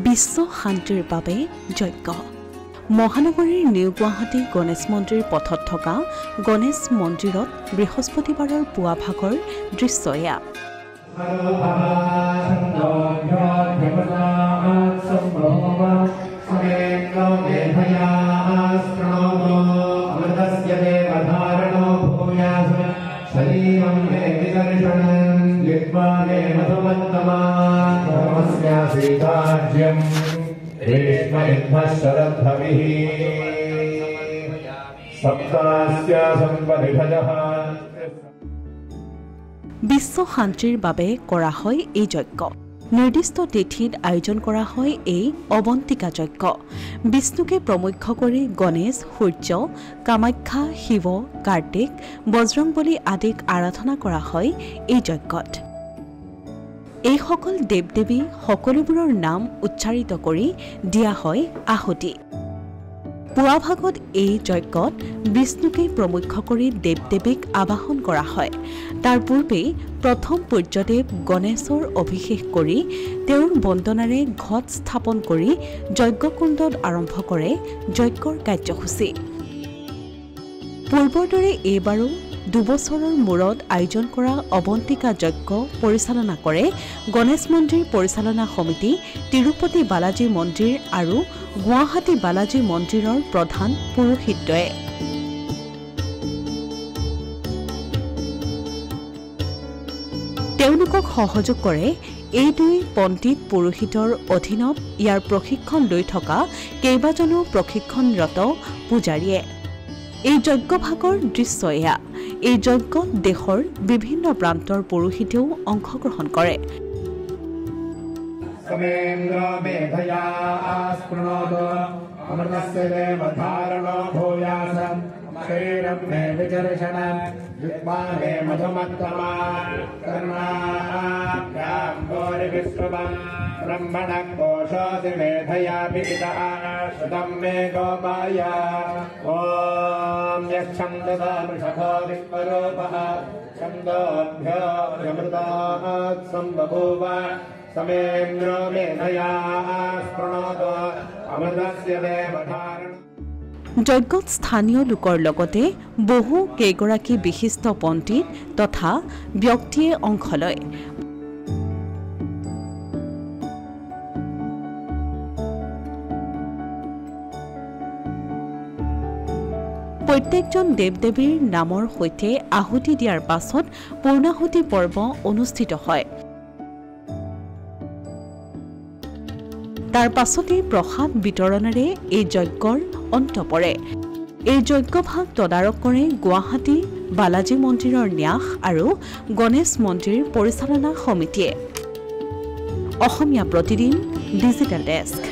বিশ্ব শান্তিৰ বাবে যজ্ঞ মহানগৰীৰ নিউ গুৱাহাটী গণেশ মন্দিৰ পথত থকা গণেশ মন্দিৰত বৃহস্পতিবাৰৰ পুৱা ভাগৰ দৃশ্য এয়া বিশ্ব শান্তিৰ বাবে কৰা হয় এই যজ্ঞ নিৰ্দিষ্ট তিথিত আয়োজন কৰা হয় এই অৱন্তিকা যজ্ঞ বিষ্ণুকে প্ৰমুখ্য কৰি গণেশ সূৰ্য কামাখ্যা শিৱ কাৰ্তিক বজৰংবলী আদিক আৰাধনা কৰা হয় এই যজ্ঞত এই সকল দেৱ-দেৱী সকলোবোৰৰ নাম উচ্চাৰিত কৰি দিয়া হয় আহুতি পুৱা ভাগত এই যজ্ঞত বিষ্ণুকে প্ৰমুখ্য কৰি দেৱ-দেৱীক আবাহন কৰা হয় তাৰ পূৰ্বে প্ৰথম পূজ্যদেৱ গণেশৰ অভিষেক কৰি তেওঁৰ বন্দনাৰে ঘট স্থাপন কৰি যজ্ঞকুণ্ডত আৰম্ভ কৰে যজ্ঞৰ কাৰ্যসূচী পূৰ্বৰ দৰে এইবাৰো দুবছৰৰ মূৰত আয়োজন কৰা অৱন্তিকা যজ্ঞ পৰিচালনা কৰে গণেশ মন্দিৰ পৰিচালনা সমিতি তিৰুপতি বালাজী মন্দিৰ আৰু গুৱাহাটী বালাজী মন্দিৰৰ প্ৰধান পুৰোহিতদ্বয়ে তেওঁলোকক সহযোগ কৰে এই দুই পণ্ডিত পুৰোহিতৰ অধীনত ইয়াৰ প্ৰশিক্ষণ লৈ থকা কেইবাজনো প্ৰশিক্ষণৰত পূজাৰীয়ে এই যজ্ঞভাগৰ দৃশ্য এয়া এই যজ্ঞত দেশৰ বিভিন্ন প্ৰান্তৰ পুৰোহিতেও অংশগ্ৰহণ কৰে शरीरं मे विचर्षणं युष्माणे मधुमत्तमा कर्णाभ्यां गौरिविश्रुवं ब्रह्मणः कोशोऽसि मेधया पीतः श्रुतं मे गोपाय ॐ यच्छन्दसामृषभो विश्वरूपः छन्दोभ्यो भ्यमृतात् सम्बभूव समेन्द्रो मेधया स्पृणोतु अमृतस्य देवधारणम् যজ্ঞত স্থানীয় লোকৰ লগতে বহু কেইগৰাকী বিশিষ্ট পণ্ডিত তথা ব্যক্তিয়ে অংশ লয় প্ৰত্যেকজন দেৱ-দেৱীৰ নামৰ সৈতে আহুতি দিয়াৰ পাছত পূৰ্ণাহুতি পৰ্ব অনুষ্ঠিত হয় তাৰ পাছতে প্ৰসাদ বিতৰণেৰে এই যজ্ঞৰ অন্ত পৰে এই যজ্ঞভাগ তদাৰক কৰে গুৱাহাটী বালাজী মন্দিৰৰ ন্যাস আৰু গণেশ মন্দিৰ পৰিচালনা সমিতিয়ে অসমীয়া প্ৰতিদিন ডিজিটেল ডেস্ক